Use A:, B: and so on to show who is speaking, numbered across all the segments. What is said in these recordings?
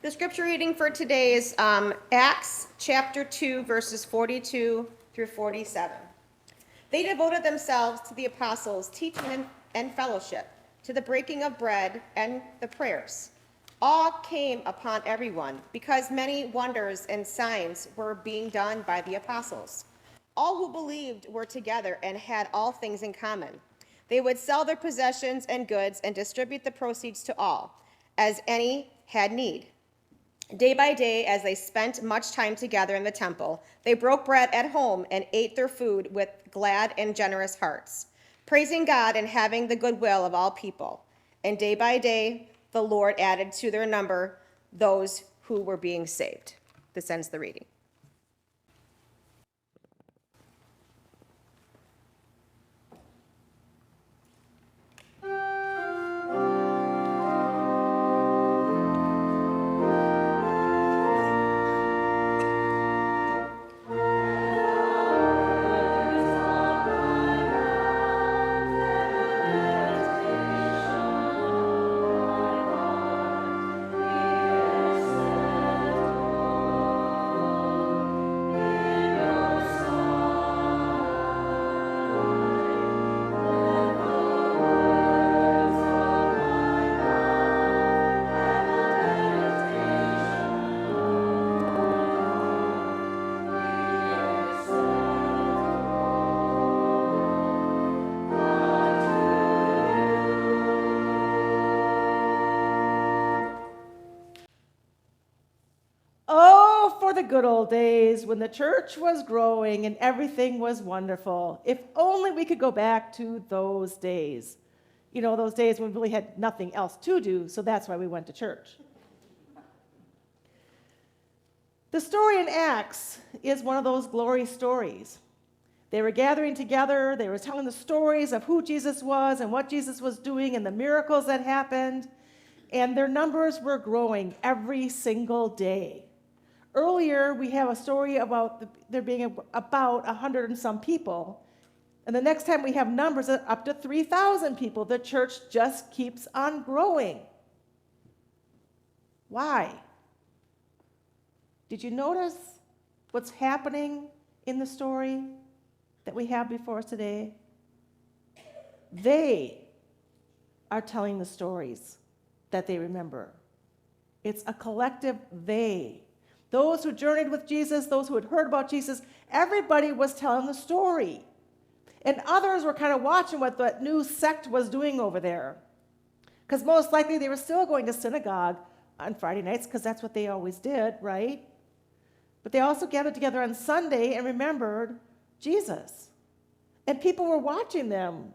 A: The scripture reading for today is Acts chapter 2, verses 42 through 47. They devoted themselves to the apostles' teaching and fellowship, to the breaking of bread and the prayers. Awe came upon everyone because many wonders and signs were being done by the apostles. All who believed were together and had all things in common. They would sell their possessions and goods and distribute the proceeds to all, as any had need. Day by day, as they spent much time together in the temple, they broke bread at home and ate their food with glad and generous hearts, praising God and having the goodwill of all people. And day by day, the Lord added to their number those who were being saved. This ends the reading.
B: Oh, for the good old days when the church was growing and everything was wonderful. If only we could go back to those days. You know, those days when we really had nothing else to do, so that's why we went to church. The story in Acts is one of those glory stories. They were gathering together, they were telling the stories of who Jesus was and what Jesus was doing and the miracles that happened, and their numbers were growing every single day. Earlier, we have a story about there being about 100 and some people. And the next time we have numbers up to 3,000 people. The church just keeps on growing. Why? Did you notice what's happening in the story that we have before us today? They are telling the stories that they remember. It's a collective they. Those who journeyed with Jesus, those who had heard about Jesus, everybody was telling the story. And others were kind of watching what that new sect was doing over there. Because most likely they were still going to synagogue on Friday nights, because that's what they always did, right? But they also gathered together on Sunday and remembered Jesus. And people were watching them,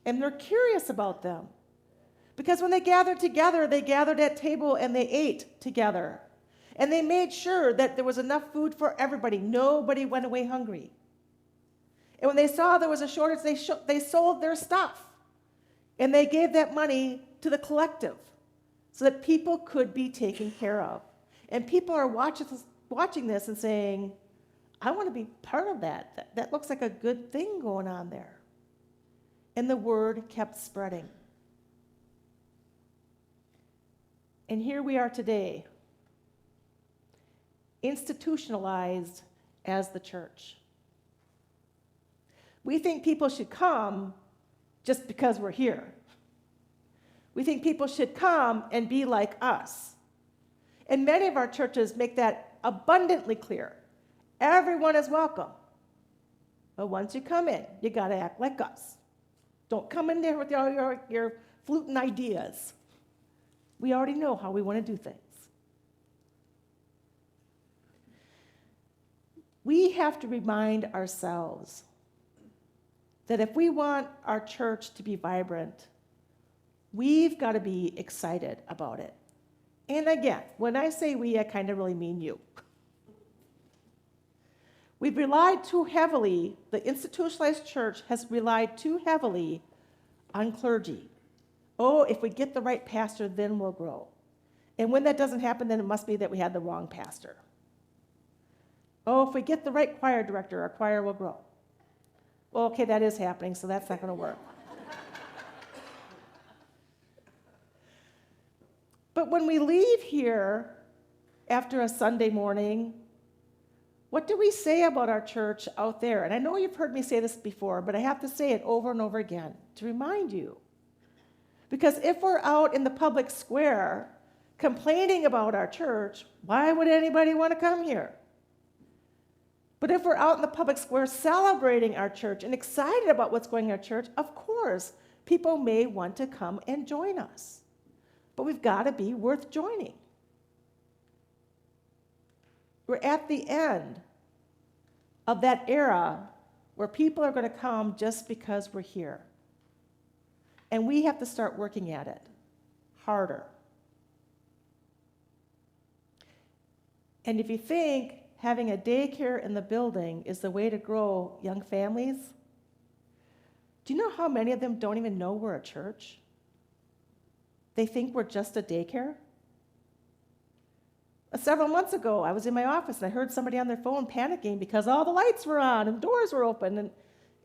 B: and they're curious about them. Because when they gathered together, they gathered at table and they ate together. And they made sure that there was enough food for everybody. Nobody went away hungry. And when they saw there was a shortage, they sold their stuff. And they gave that money to the collective so that people could be taken care of. And people are watching this and saying, I want to be part of that. That looks like a good thing going on there. And the word kept spreading. And here we are today, institutionalized as the church. We think people should come just because we're here. We think people should come and be like us. And many of our churches make that abundantly clear. Everyone is welcome. But once you come in, you got to act like us. Don't come in there with all your fluting ideas. We already know how we want to do things. We have to remind ourselves that if we want our church to be vibrant, we've got to be excited about it. And again, when I say we, I kind of really mean you. We've relied too heavily, the institutionalized church has relied too heavily on clergy. Oh, if we get the right pastor, then we'll grow. And when that doesn't happen, then it must be that we had the wrong pastor. Oh, if we get the right choir director, our choir will grow. Well, okay, that is happening, so that's not going to work. But when we leave here, after a Sunday morning, what do we say about our church out there? And I know you've heard me say this before, but I have to say it over and over again to remind you. Because if we're out in the public square complaining about our church, why would anybody want to come here? But if we're out in the public square celebrating our church and excited about what's going on in our church, of course, people may want to come and join us. But we've got to be worth joining. We're at the end of that era where people are going to come just because we're here. And we have to start working at it harder. And if you think having a daycare in the building is the way to grow young families, do you know how many of them don't even know we're a church? They think we're just a daycare. Several months ago, I was in my office and I heard somebody on their phone panicking because all the lights were on and doors were open, and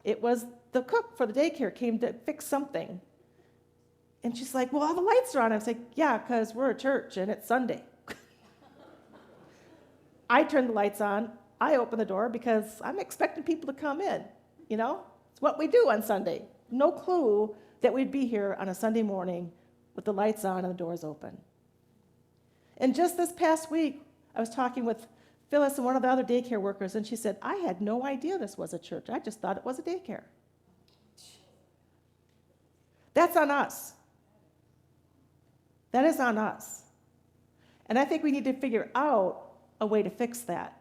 B: it was the cook for the daycare came to fix something. And she's like, well, all the lights are on. I was like, yeah, because we're a church and it's Sunday. I turned the lights on. I opened the door because I'm expecting people to come in. You know, it's what we do on Sunday. No clue that we'd be here on a Sunday morning with the lights on and the doors open. And just this past week, I was talking with Phyllis and one of the other daycare workers, and she said, I had no idea this was a church. I just thought it was a daycare. That's on us. That is on us. And I think we need to figure out a way to fix that.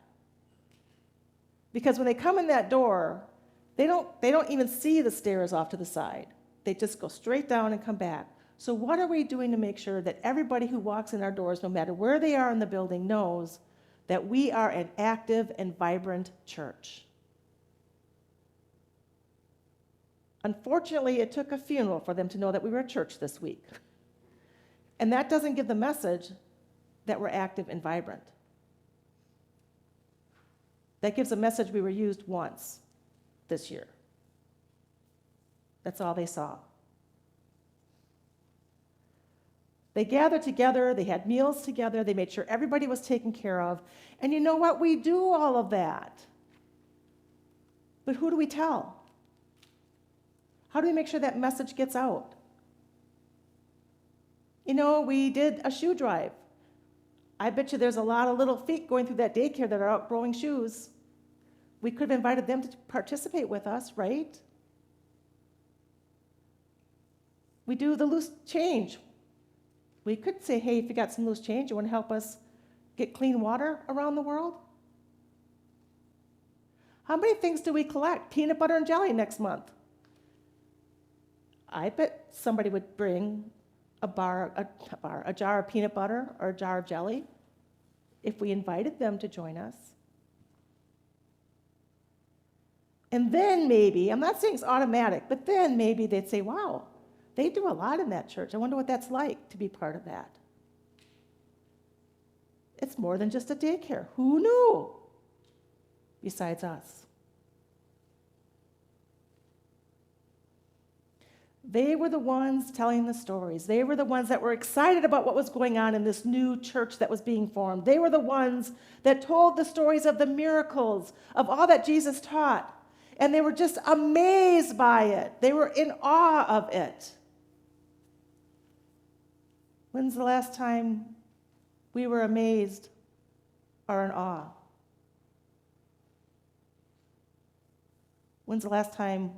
B: Because when they come in that door, they don't even see the stairs off to the side. They just go straight down and come back. So what are we doing to make sure that everybody who walks in our doors, no matter where they are in the building, knows that we are an active and vibrant church? Unfortunately, it took a funeral for them to know that we were a church this week. And that doesn't give the message that we're active and vibrant. That gives a message we were used once this year. That's all they saw. They gathered together, they had meals together, they made sure everybody was taken care of. And you know what? We do all of that. But who do we tell? How do we make sure that message gets out? You know, we did a shoe drive. I bet you there's a lot of little feet going through that daycare that are outgrowing shoes. We could have invited them to participate with us, right? We do the loose change. We could say, hey, if you got some loose change, you want to help us get clean water around the world? How many things do we collect? Peanut butter and jelly next month. I bet somebody would bring a jar of peanut butter or a jar of jelly if we invited them to join us. And then maybe, I'm not saying it's automatic, but then maybe they'd say, wow, they do a lot in that church. I wonder what that's like to be part of that. It's more than just a daycare. Who knew? Besides us. They were the ones telling the stories. They were the ones that were excited about what was going on in this new church that was being formed. They were the ones that told the stories of the miracles, of all that Jesus taught. And they were just amazed by it. They were in awe of it. When's the last time we were amazed or in awe? When's the last time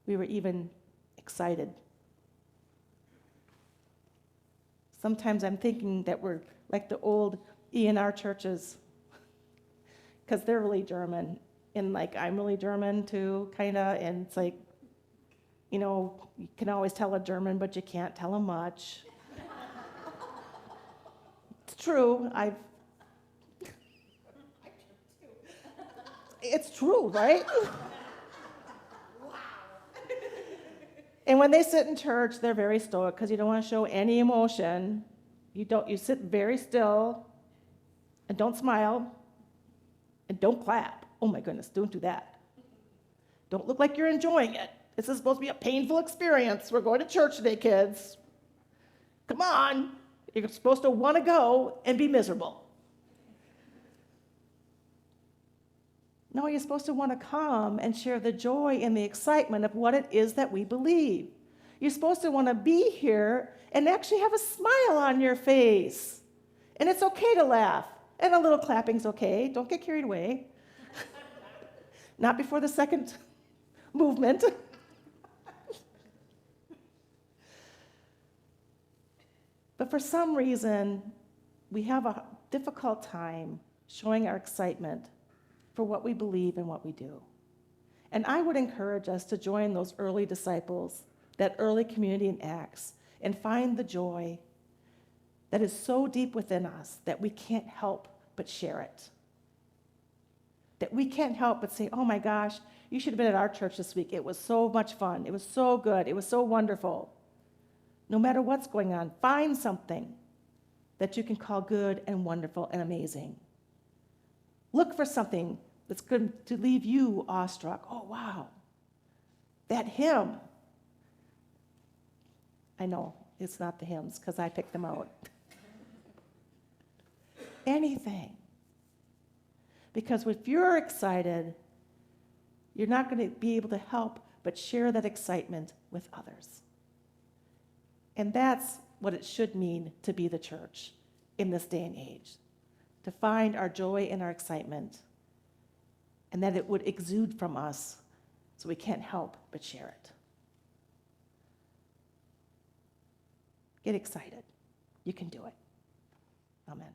B: we were even excited? Sometimes I'm thinking that we're like the old ENR churches, because they're really German. And like, I'm really German too, kind of, and it's like, you know, you can always tell a German, but you can't tell them much. It's true, it's true, right? And when they sit in church, they're very stoic because you don't want to show any emotion. You sit very still and don't smile and don't clap. Oh my goodness, don't do that. Don't look like you're enjoying it. This is supposed to be a painful experience. We're going to church today, kids. Come on. You're supposed to want to go and be miserable. No, you're supposed to want to come and share the joy and the excitement of what it is that we believe. You're supposed to want to be here and actually have a smile on your face. And it's okay to laugh. And a little clapping's okay. Don't get carried away. Not before the second movement. But for some reason, we have a difficult time showing our excitement for what we believe and what we do. And I would encourage us to join those early disciples, that early community in Acts, and find the joy that is so deep within us that we can't help but share it. That we can't help but say, oh my gosh, you should have been at our church this week. It was so much fun. It was so good. It was so wonderful. No matter what's going on, find something that you can call good and wonderful and amazing. Look for something that's going to leave you awestruck. Oh, wow. That hymn. I know it's not the hymns because I picked them out. Anything. Because if you're excited, you're not going to be able to help but share that excitement with others. And that's what it should mean to be the church in this day and age. To find our joy and our excitement, and that it would exude from us so we can't help but share it. Get excited. You can do it. Amen.